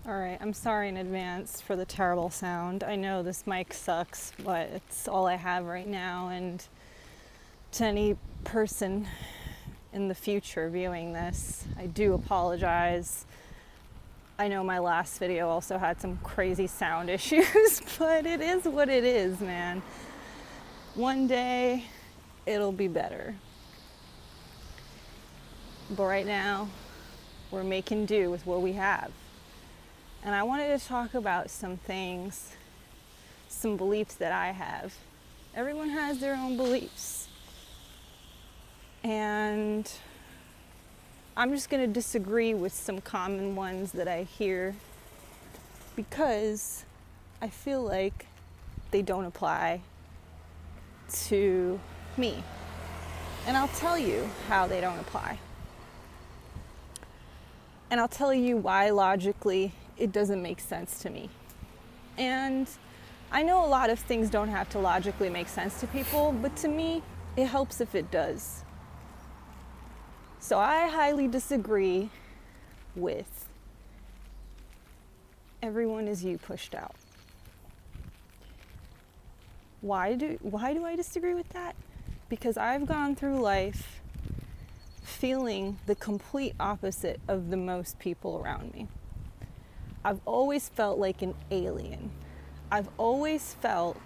All right, I'm sorry in advance for the terrible sound. I know this mic sucks, but it's all I have right now. And to any person in the future viewing this, I do apologize. I know my last video also had some crazy sound issues, but it is what it is, man. One day, it'll be better. But right now, we're making do with what we have. And I wanted to talk about some things, some beliefs that I have. Everyone has their own beliefs. And I'm just going to disagree with some common ones that I hear because I feel like they don't apply to me. And I'll tell you how they don't apply. And I'll tell you why logically it doesn't make sense to me. And I know a lot of things don't have to logically make sense to people, but to me, it helps if it does. So I highly disagree with everyone is you pushed out. Why do I disagree with that? Because I've gone through life feeling the complete opposite of the most people around me. I've always felt like an alien. I've always felt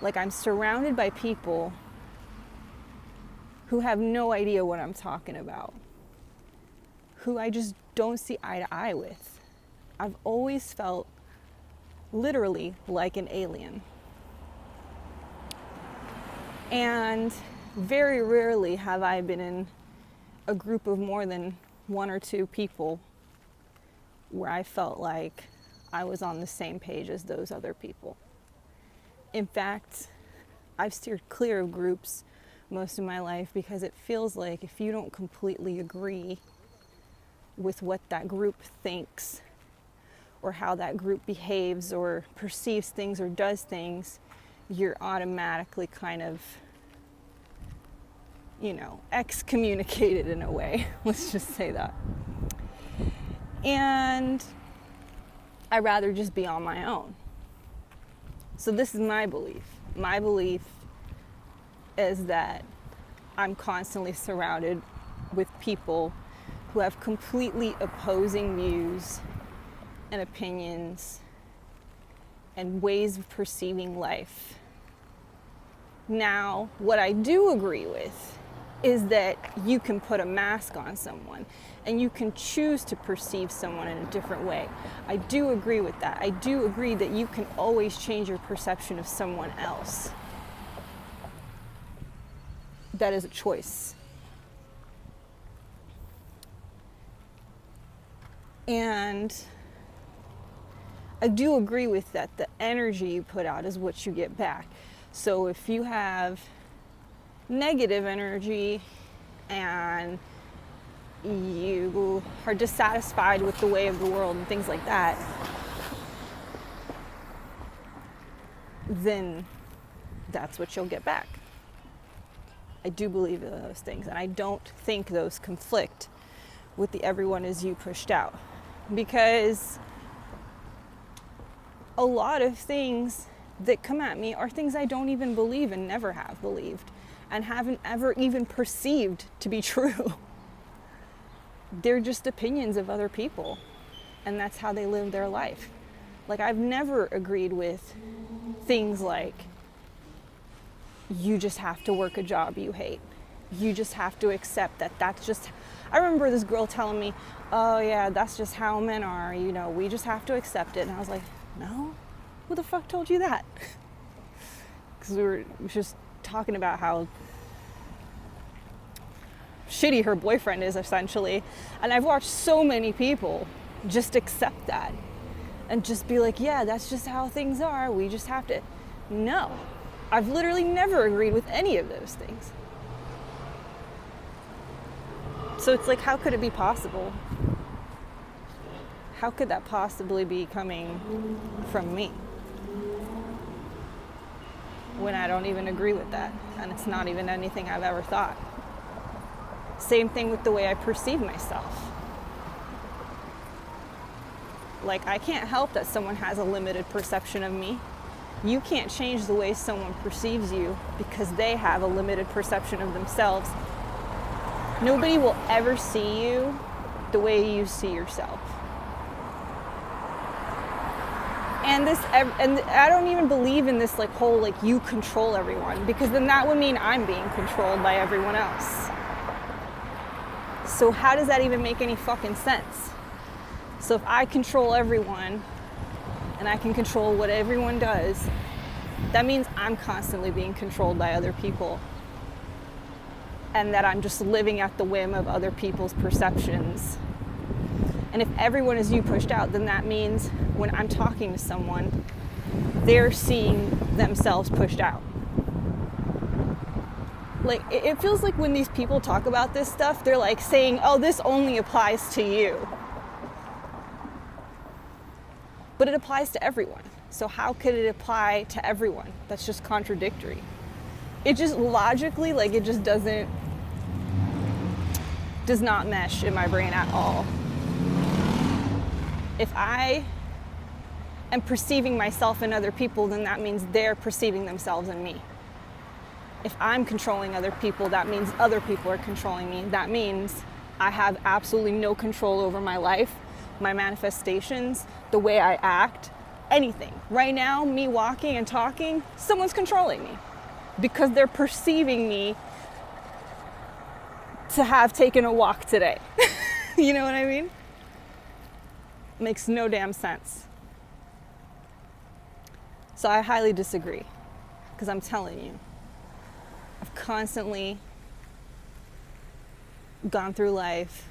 like I'm surrounded by people who have no idea what I'm talking about, who I just don't see eye to eye with. I've always felt literally like an alien. And very rarely have I been in a group of more than one or two people where I felt like I was on the same page as those other people. In fact, I've steered clear of groups most of my life because it feels like if you don't completely agree with what that group thinks or how that group behaves or perceives things or does things, you're automatically kind of, excommunicated in a way. Let's just say that. And I'd rather just be on my own. So this is my belief. My belief is that I'm constantly surrounded with people who have completely opposing views and opinions and ways of perceiving life. Now, what I do agree with is that you can put a mask on someone and you can choose to perceive someone in a different way. I do agree with that. I do agree that you can always change your perception of someone else. That is a choice. And I do agree with that. The energy you put out is what you get back. So if you have negative energy and you are dissatisfied with the way of the world and things like that, then that's what you'll get back. I do believe in those things, and I don't think those conflict with the everyone is you pushed out, because a lot of things that come at me are things I don't even believe and never have believed and haven't ever even perceived to be true. They're just opinions of other people, and that's how they live their life. Like, I've never agreed with things like, you just have to work a job you hate. You just have to accept that that's just... I remember this girl telling me, oh yeah, that's just how men are, we just have to accept it. And I was like, no? Who the fuck told you that? Because we were just talking about how shitty her boyfriend is, essentially. And I've watched so many people just accept that and just be like, yeah, that's just how things are. We just have to... No. I've literally never agreed with any of those things. So it's like, how could it be possible? How could that possibly be coming from me when I don't even agree with that? And it's not even anything I've ever thought. Same thing with the way I perceive myself. Like, I can't help that someone has a limited perception of me. You can't change the way someone perceives you because they have a limited perception of themselves. Nobody will ever see you the way you see yourself. And I don't even believe in this like whole like you control everyone, because then that would mean I'm being controlled by everyone else. So how does that even make any fucking sense? So if I control everyone and I can control what everyone does, that means I'm constantly being controlled by other people, and that I'm just living at the whim of other people's perceptions. And if everyone is you pushed out, then that means when I'm talking to someone, they're seeing themselves pushed out. Like, it feels like when these people talk about this stuff, they're like saying, oh, this only applies to you. But it applies to everyone. So how could it apply to everyone? That's just contradictory. It just logically, like, it just does not mesh in my brain at all. If I am perceiving myself in other people, then that means they're perceiving themselves in me. If I'm controlling other people, that means other people are controlling me. That means I have absolutely no control over my life, my manifestations, the way I act, anything. Right now, me walking and talking, someone's controlling me because they're perceiving me to have taken a walk today. You know what I mean? Makes no damn sense. So I highly disagree, because I'm telling you, I've constantly gone through life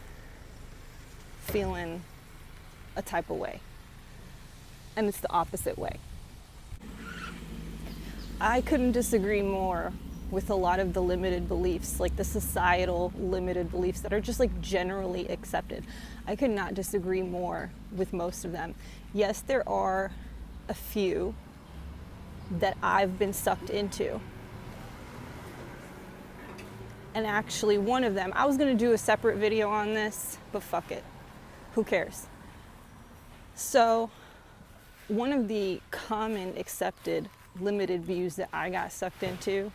feeling a type of way, and it's the opposite way. I couldn't disagree more with a lot of the limited beliefs, like the societal limited beliefs that are just like generally accepted. I could not disagree more with most of them. Yes, there are a few that I've been sucked into. And actually one of them, I was gonna do a separate video on this, but fuck it. Who cares? So one of the common accepted limited views that I got sucked into,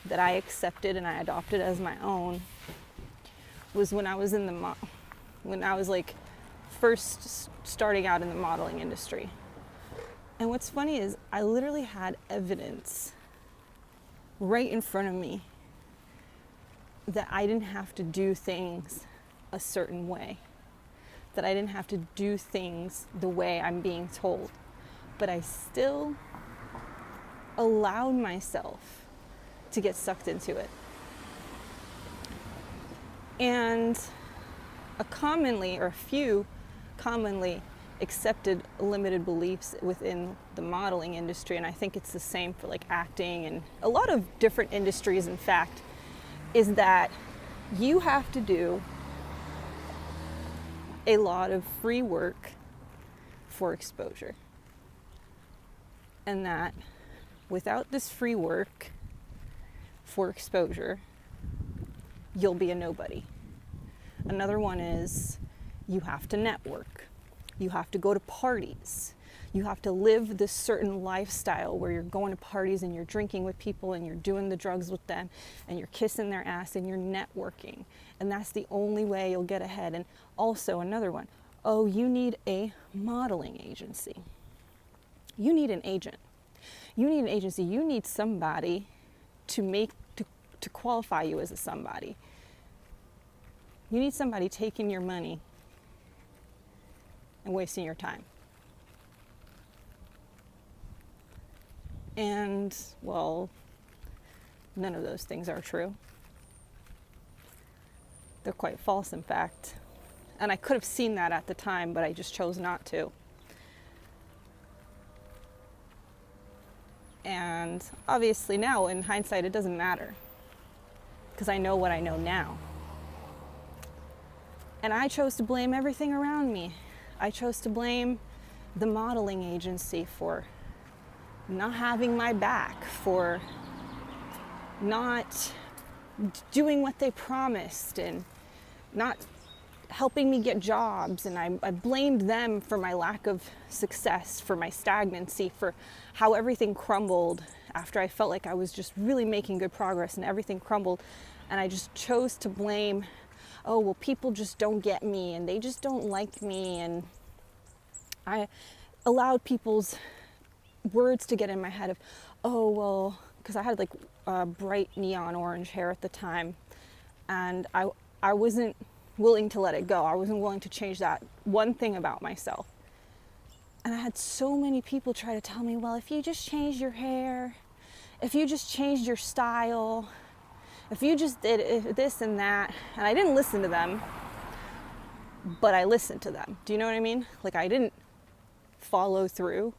that I accepted and I adopted as my own, was when I was when I was like first starting out in the modeling industry. And what's funny is I literally had evidence right in front of me that I didn't have to do things a certain way, that I didn't have to do things the way I'm being told, but I still allowed myself to get sucked into it. And a few commonly accepted limited beliefs within the modeling industry, and I think it's the same for like acting and a lot of different industries, in fact, is that you have to do a lot of free work for exposure. And that without this free work for exposure, you'll be a nobody. Another one is you have to network. You have to go to parties. You have to live this certain lifestyle where you're going to parties and you're drinking with people and you're doing the drugs with them and you're kissing their ass and you're networking. And that's the only way you'll get ahead. And also another one, oh, you need a modeling agency. You need an agent. You need an agency. You need somebody to qualify you as a somebody. You need somebody taking your money and wasting your time. And, well, none of those things are true. They're quite false, in fact. And I could have seen that at the time, but I just chose not to. And obviously now, in hindsight, it doesn't matter, because I know what I know now. And I chose to blame everything around me. I chose to blame the modeling agency for not having my back, for not doing what they promised, and not helping me get jobs, and I blamed them for my lack of success, for my stagnancy, for how everything crumbled after I felt like I was just really making good progress and everything crumbled. And I just chose to blame, oh, well, people just don't get me and they just don't like me. And I allowed people's words to get in my head of, oh, well, because I had like bright neon orange hair at the time, and I wasn't willing to let it go. I wasn't willing to change that one thing about myself. And I had so many people try to tell me, well, if you just changed your hair, if you just changed your style, if you just did this and that. And I didn't listen to them, but I listened to them. Do you know what I mean? Like, I didn't follow through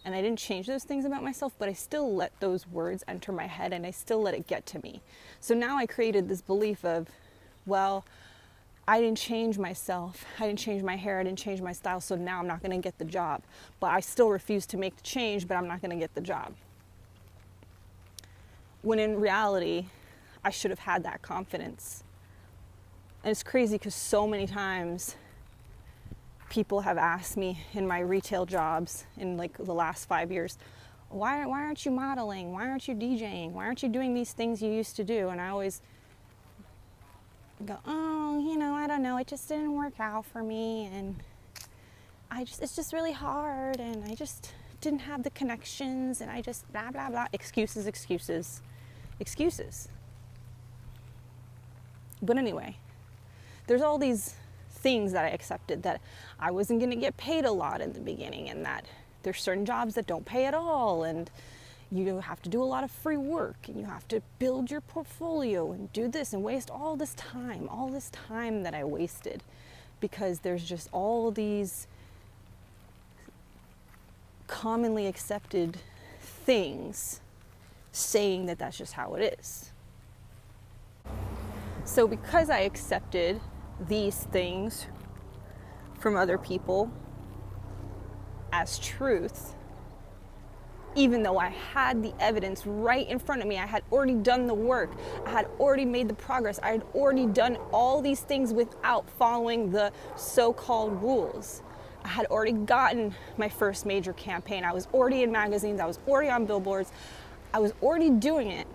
and I didn't change those things about myself, but I still let those words enter my head and I still let it get to me. So now I created this belief of, well, I didn't change myself, I didn't change my hair, I didn't change my style, so now I'm not going to get the job. But I still refuse to make the change, but I'm not going to get the job. When in reality, I should have had that confidence. And it's crazy because so many times people have asked me in my retail jobs in like the last 5 years, why aren't you modeling? Why aren't you DJing? Why aren't you doing these things you used to do? And I always go, oh, you know, I don't know, it just didn't work out for me, and it's just really hard, and I just didn't have the connections, and I just blah blah blah. Excuses. But anyway, there's all these things that I accepted, that I wasn't going to get paid a lot in the beginning, and that there's certain jobs that don't pay at all, and you have to do a lot of free work, and you have to build your portfolio and do this and waste all this time that I wasted, because there's just all these commonly accepted things saying that that's just how it is. So because I accepted these things from other people as truth, even though I had the evidence right in front of me, I had already done the work, I had already made the progress, I had already done all these things without following the so-called rules. I had already gotten my first major campaign, I was already in magazines, I was already on billboards, I was already doing it,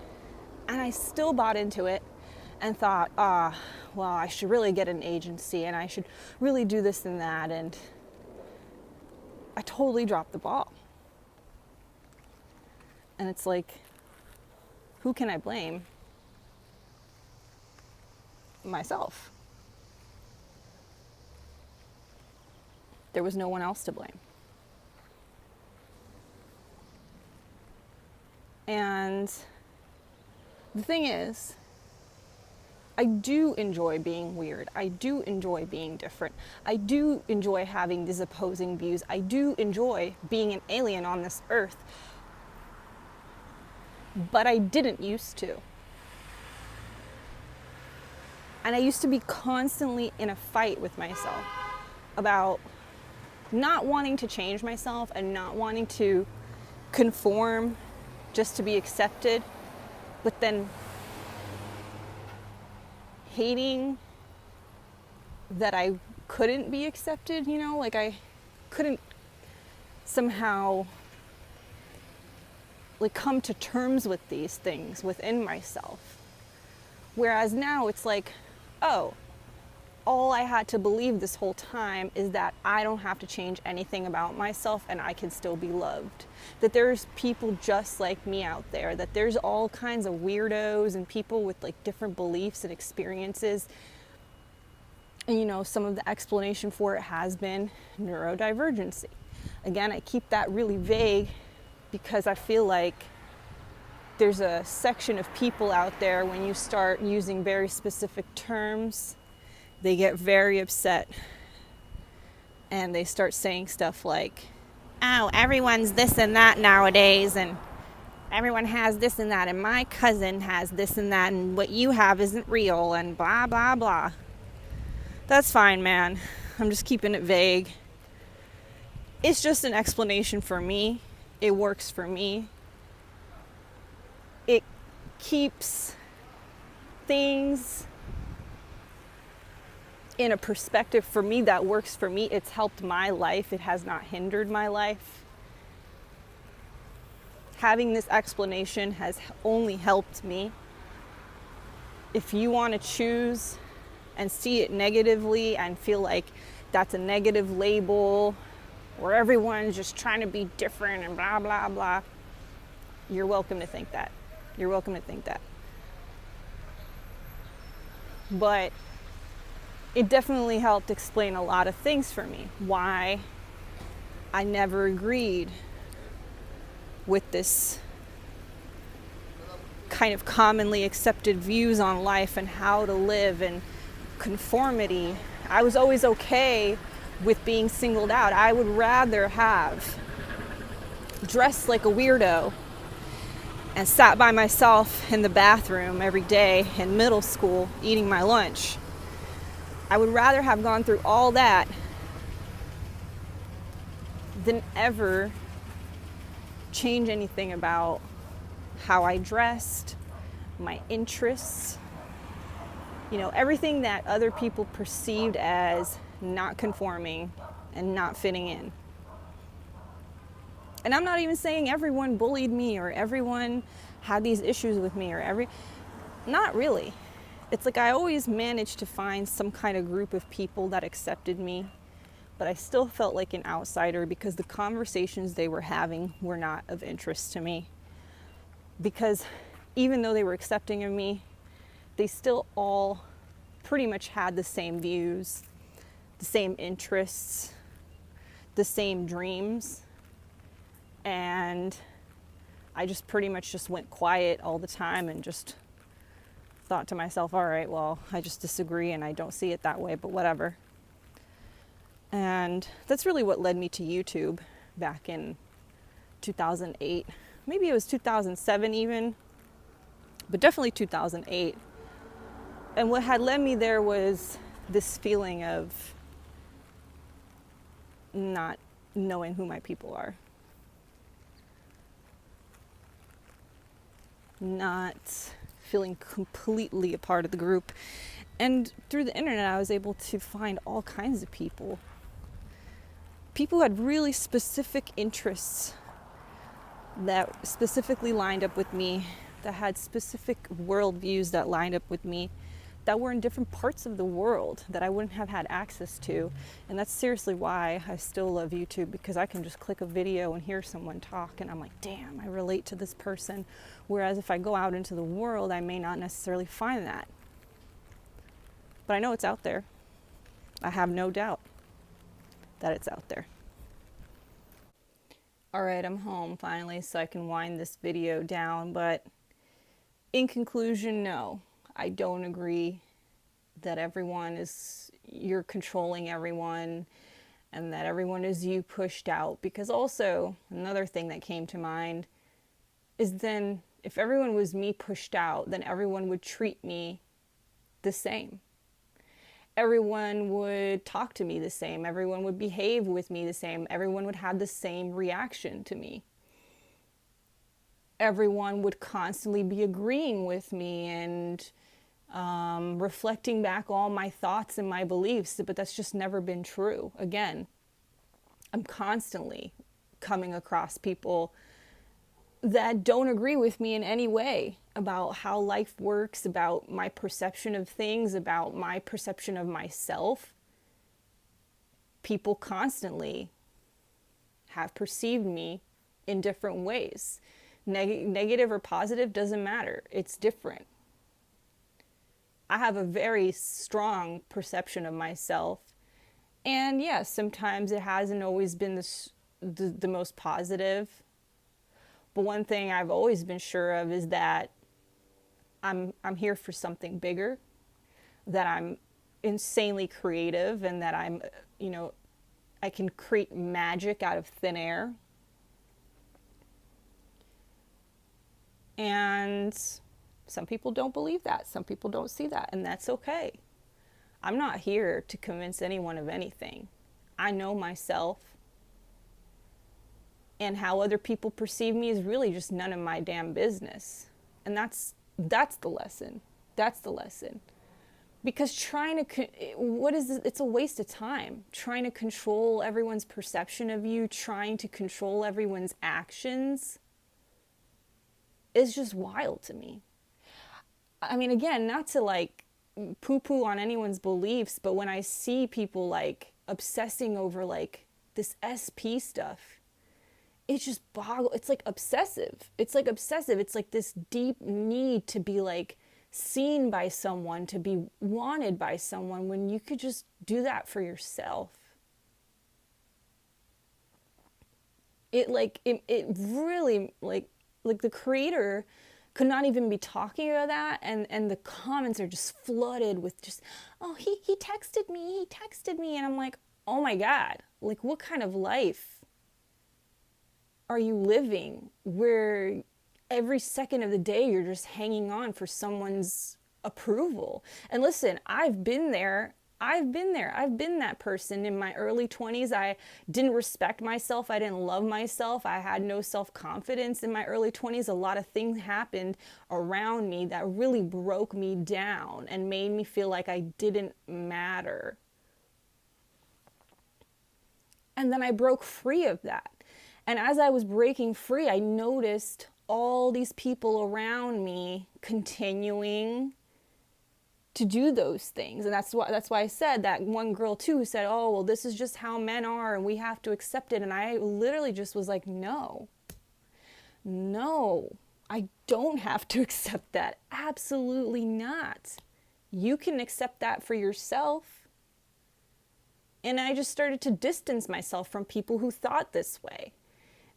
and I still bought into it and thought, well, I should really get an agency and I should really do this and that, and I totally dropped the ball. And it's like, who can I blame? Myself. There was no one else to blame. And the thing is, I do enjoy being weird. I do enjoy being different. I do enjoy having these opposing views. I do enjoy being an alien on this earth. But I didn't used to. And I used to be constantly in a fight with myself about not wanting to change myself and not wanting to conform just to be accepted, but then hating that I couldn't be accepted, you know, like I couldn't somehow like come to terms with these things within myself. Whereas now it's like, oh, all I had to believe this whole time is that I don't have to change anything about myself and I can still be loved. That there's people just like me out there, that there's all kinds of weirdos and people with like different beliefs and experiences. And you know, some of the explanation for it has been neurodivergency. Again, I keep that really vague because I feel like there's a section of people out there, when you start using very specific terms, they get very upset and they start saying stuff like, oh, everyone's this and that nowadays, and everyone has this and that, and my cousin has this and that, and what you have isn't real, and blah, blah, blah. That's fine, man. I'm just keeping it vague. It's just an explanation for me. It works for me. It keeps things in a perspective for me that works for me. It's helped my life. It has not hindered my life. Having this explanation has only helped me. If you want to choose and see it negatively and feel like that's a negative label, or everyone's just trying to be different and blah, blah, blah, you're welcome to think that. You're welcome to think that. But it definitely helped explain a lot of things for me. Why I never agreed with this kind of commonly accepted views on life and how to live and conformity. I was always okay with being singled out. I would rather have dressed like a weirdo and sat by myself in the bathroom every day in middle school eating my lunch. I would rather have gone through all that than ever change anything about how I dressed, my interests, everything that other people perceived as not conforming and not fitting in. And I'm not even saying everyone bullied me or everyone had these issues with me not really. It's like I always managed to find some kind of group of people that accepted me, but I still felt like an outsider because the conversations they were having were not of interest to me. Because even though they were accepting of me, they still all pretty much had the same views, the same interests, the same dreams. And I just pretty much just went quiet all the time and just thought to myself, all right, well, I just disagree and I don't see it that way, but whatever. And that's really what led me to YouTube back in 2008. Maybe it was 2007 even, but definitely 2008. And what had led me there was this feeling of not knowing who my people are. Not feeling completely a part of the group. And through the internet, I was able to find all kinds of people. People who had really specific interests that specifically lined up with me, that had specific worldviews that lined up with me, that were in different parts of the world that I wouldn't have had access to. And that's seriously why I still love YouTube, because I can just click a video and hear someone talk and I'm like, damn, I relate to this person. Whereas if I go out into the world, I may not necessarily find that. But I know it's out there. I have no doubt that it's out there. All right, I'm home finally, so I can wind this video down. But in conclusion, no, I don't agree that you're controlling everyone and that everyone is you pushed out. Because also, another thing that came to mind is then if everyone was me pushed out, then everyone would treat me the same. Everyone would talk to me the same. Everyone would behave with me the same. Everyone would have the same reaction to me. Everyone would constantly be agreeing with me and reflecting back all my thoughts and my beliefs, but that's just never been true. Again, I'm constantly coming across people that don't agree with me in any way about how life works, about my perception of things, about my perception of myself. People constantly have perceived me in different ways. Negative or positive doesn't matter. It's different. I have a very strong perception of myself. And yes, sometimes it hasn't always been the most positive. But one thing I've always been sure of is that I'm here for something bigger, that I'm insanely creative, and that I can create magic out of thin air. And some people don't believe that. Some people don't see that, and that's okay. I'm not here to convince anyone of anything. I know myself. And how other people perceive me is really just none of my damn business. And that's the lesson. That's the lesson. Because what is this? It's a waste of time. Trying to control everyone's perception of you, trying to control everyone's actions is just wild to me. I mean, again, not to like poo poo on anyone's beliefs, but when I see people like obsessing over like this SP stuff, it's just it's like obsessive. It's like obsessive. It's like this deep need to be like seen by someone, to be wanted by someone, when you could just do that for yourself. It really like the creator could not even be talking about that, and the comments are just flooded with just, oh, he texted me, and I'm like, oh my god, like what kind of life are you living where every second of the day you're just hanging on for someone's approval? And listen, I've been there. I've been that person in my early 20s. I didn't respect myself. I didn't love myself. I had no self-confidence in my early 20s. A lot of things happened around me that really broke me down and made me feel like I didn't matter. And then I broke free of that. And as I was breaking free, I noticed all these people around me continuing to do those things. And that's why I said that one girl too who said, oh, well, this is just how men are and we have to accept it. And I literally just was like, no, I don't have to accept that. Absolutely not. You can accept that for yourself. And I just started to distance myself from people who thought this way.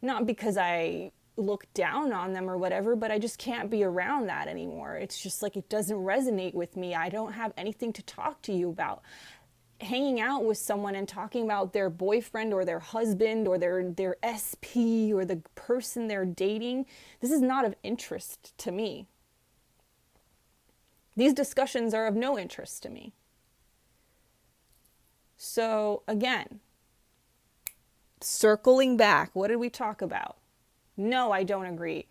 Not because I look down on them or whatever, but I just can't be around that anymore. It's just like, it doesn't resonate with me. I don't have anything to talk to you about. Hanging out with someone and talking about their boyfriend or their husband or their SP or the person they're dating, this is not of interest to me. These discussions are of no interest to me. So again, circling back, what did we talk about? No, I don't agree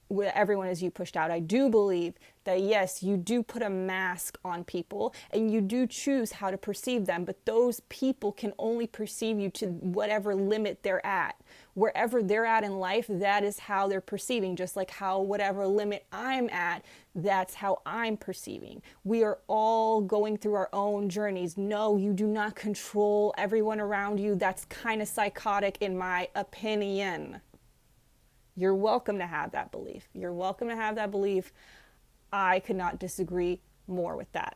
with everyone as you pushed out. I do believe that yes, you do put a mask on people and you do choose how to perceive them, but those people can only perceive you to whatever limit they're at. Wherever they're at in life, that is how they're perceiving, just like how whatever limit I'm at, that's how I'm perceiving. We are all going through our own journeys. No, you do not control everyone around you. That's kind of psychotic in my opinion. You're welcome to have that belief. You're welcome to have that belief. I could not disagree more with that.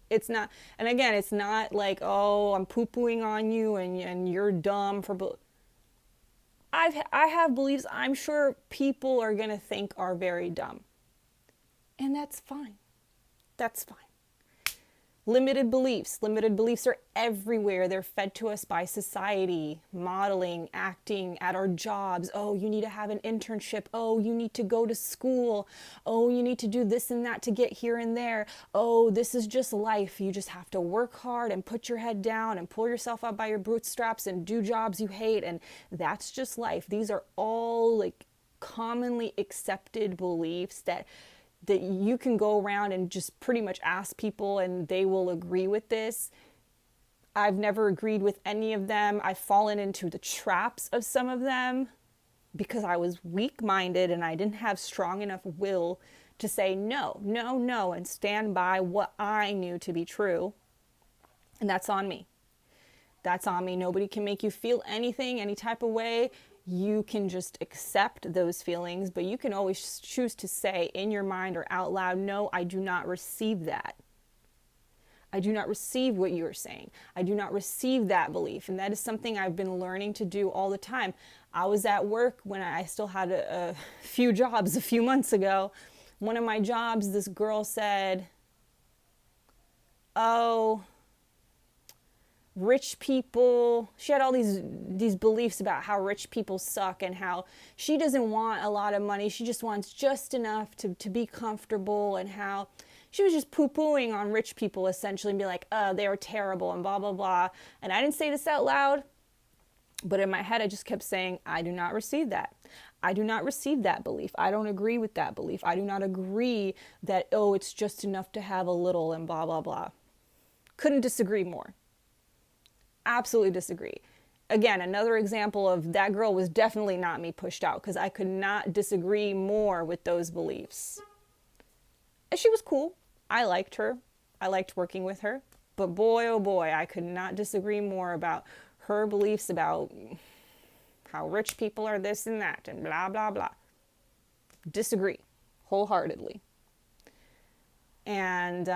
It's not, and again, it's not like, oh, I'm poo-pooing on you and you're dumb for, I have beliefs I'm sure people are going to think are very dumb. And that's fine. That's fine. Limited beliefs are everywhere. They're fed to us by society, modeling, acting at our jobs. Oh, you need to have an internship. Oh, you need to go to school. Oh, you need to do this and that to get here and there. Oh, this is just life. You just have to work hard and put your head down and pull yourself up by your bootstraps and do jobs you hate. And that's just life. These are all like commonly accepted beliefs that you can go around and just pretty much ask people and they will agree with this. I've never agreed with any of them. I've fallen into the traps of some of them because I was weak-minded and I didn't have strong enough will to say no, and stand by what I knew to be true. And that's on me. That's on me. Nobody can make you feel anything, any type of way. You can just accept those feelings, but you can always choose to say in your mind or out loud, no, I do not receive that. I do not receive what you are saying. I do not receive that belief. And that is something I've been learning to do all the time. I was at work when I still had a few jobs a few months ago. One of my jobs, this girl said, oh, rich people, she had all these beliefs about how rich people suck and how she doesn't want a lot of money. She just wants just enough to be comfortable, and how she was just poo-pooing on rich people essentially and be like, oh, they are terrible and blah, blah, blah. And I didn't say this out loud, But in my head, I just kept saying, I do not receive that. I do not receive that belief. I don't agree with that belief. I do not agree that, oh, it's just enough to have a little and blah, blah, blah. Couldn't disagree more. Absolutely disagree. Again, another example of that girl was definitely not me pushed out, because I could not disagree more with those beliefs. And she was cool. I liked her. I liked working with her. But boy, oh boy, I could not disagree more about her beliefs about how rich people are this and that and blah, blah, blah. Disagree wholeheartedly. And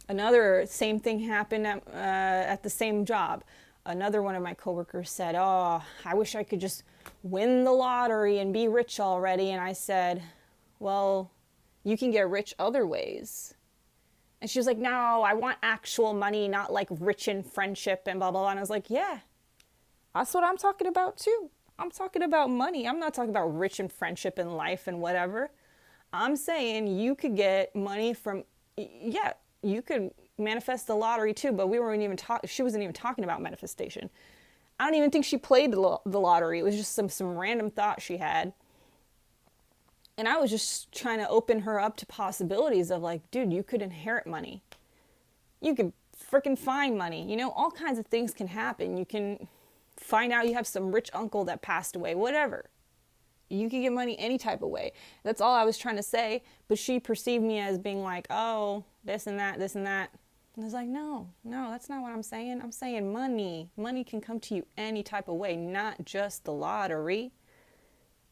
another same thing happened at the same job. Another one of my coworkers said, oh, I wish I could just win the lottery and be rich already. And I said, well, you can get rich other ways. And she was like, no, I want actual money, not like rich in friendship and blah, blah, blah. And I was like, yeah, that's what I'm talking about too. I'm talking about money. I'm not talking about rich in friendship and life and whatever. I'm saying you could get money from, yeah, you could manifest the lottery too, but she wasn't even talking about manifestation. I don't even think she played the lottery. It was just some random thought she had. And I was just trying to open her up to possibilities of like, dude, you could inherit money. You could freaking find money. You know, all kinds of things can happen. You can find out you have some rich uncle that passed away, whatever. You can get money any type of way. That's all I was trying to say. But she perceived me as being like, oh, this and that, this and that. And I was like, no, that's not what I'm saying. I'm saying money. Money can come to you any type of way, not just the lottery.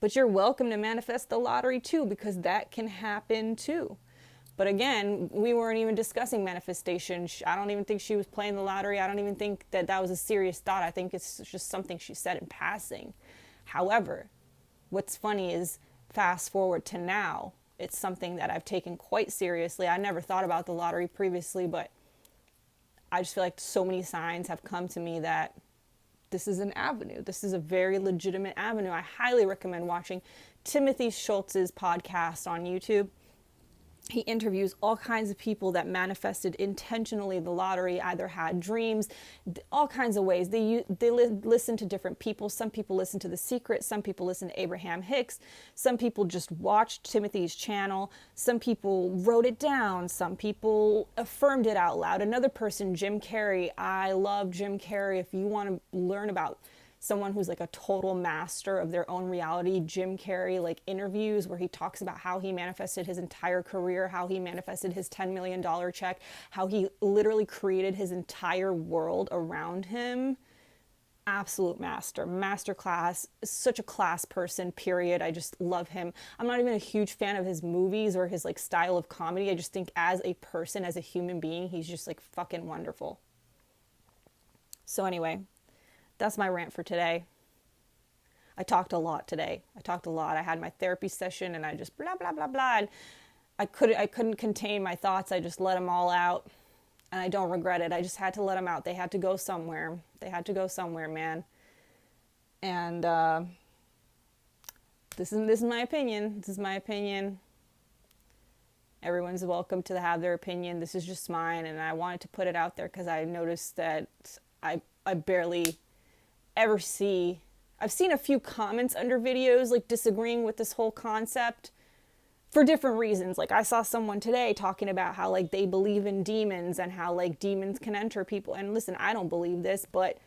But you're welcome to manifest the lottery too, because that can happen too. But again, we weren't even discussing manifestation. I don't even think she was playing the lottery. I don't even think that was a serious thought. I think it's just something she said in passing. However, what's funny is fast forward to now, it's something that I've taken quite seriously. I never thought about the lottery previously, but I just feel like so many signs have come to me that this is an avenue. This is a very legitimate avenue. I highly recommend watching Timothy Schultz's podcast on YouTube. He interviews all kinds of people that manifested intentionally the lottery, either had dreams, all kinds of ways. They listen to different people. Some people listen to The Secret. Some people listen to Abraham Hicks. Some people just watched Timothy's channel. Some people wrote it down. Some people affirmed it out loud. Another person, Jim Carrey. I love Jim Carrey. If you want to learn about someone who's like a total master of their own reality, Jim Carrey, like interviews where he talks about how he manifested his entire career, how he manifested his $10 million check, how he literally created his entire world around him. Absolute master class, such a class person, period. I just love him. I'm not even a huge fan of his movies or his like style of comedy. I just think as a person, as a human being, he's just like fucking wonderful. So anyway, that's my rant for today. I talked a lot today. I had my therapy session and I just blah, blah, blah, blah. And I couldn't contain my thoughts. I just let them all out. And I don't regret it. I just had to let them out. They had to go somewhere. Man. And this is my opinion. Everyone's welcome to have their opinion. This is just mine. And I wanted to put it out there because I noticed that I barely ever see. I've seen a few comments under videos like disagreeing with this whole concept for different reasons. Like I saw someone today talking about how like they believe in demons and how like demons can enter people. And listen, I don't believe this, but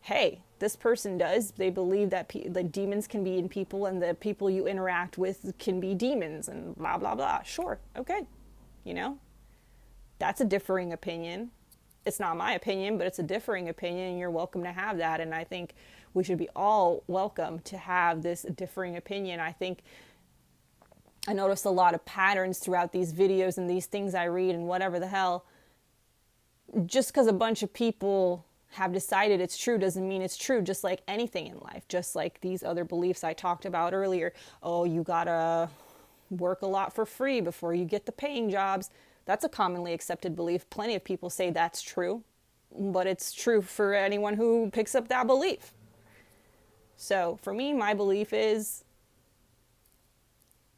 hey, this person does. They believe that the demons can be in people and the people you interact with can be demons and blah, blah, blah. Sure. Okay. You know, that's a differing opinion. It's not my opinion, but it's a differing opinion, and you're welcome to have that. And I think we should be all welcome to have this differing opinion. I think I noticed a lot of patterns throughout these videos and these things I read and whatever the hell. Just because a bunch of people have decided it's true doesn't mean it's true, just like anything in life. Just like these other beliefs I talked about earlier. Oh, you gotta work a lot for free before you get the paying jobs. That's a commonly accepted belief. Plenty of people say that's true, but it's true for anyone who picks up that belief. So for me, my belief is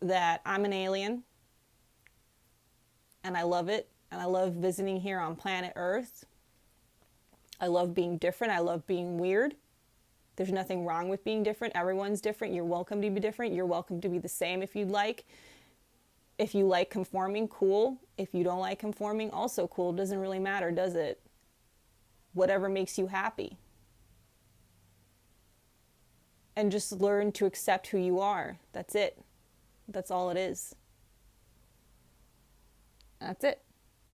that I'm an alien and I love it. And I love visiting here on planet Earth. I love being different. I love being weird. There's nothing wrong with being different. Everyone's different. You're welcome to be different. You're welcome to be the same if you'd like. If you like conforming, cool. If you don't like conforming, also cool. Doesn't really matter, does it? Whatever makes you happy. And just learn to accept who you are. That's it. That's all it is. That's it.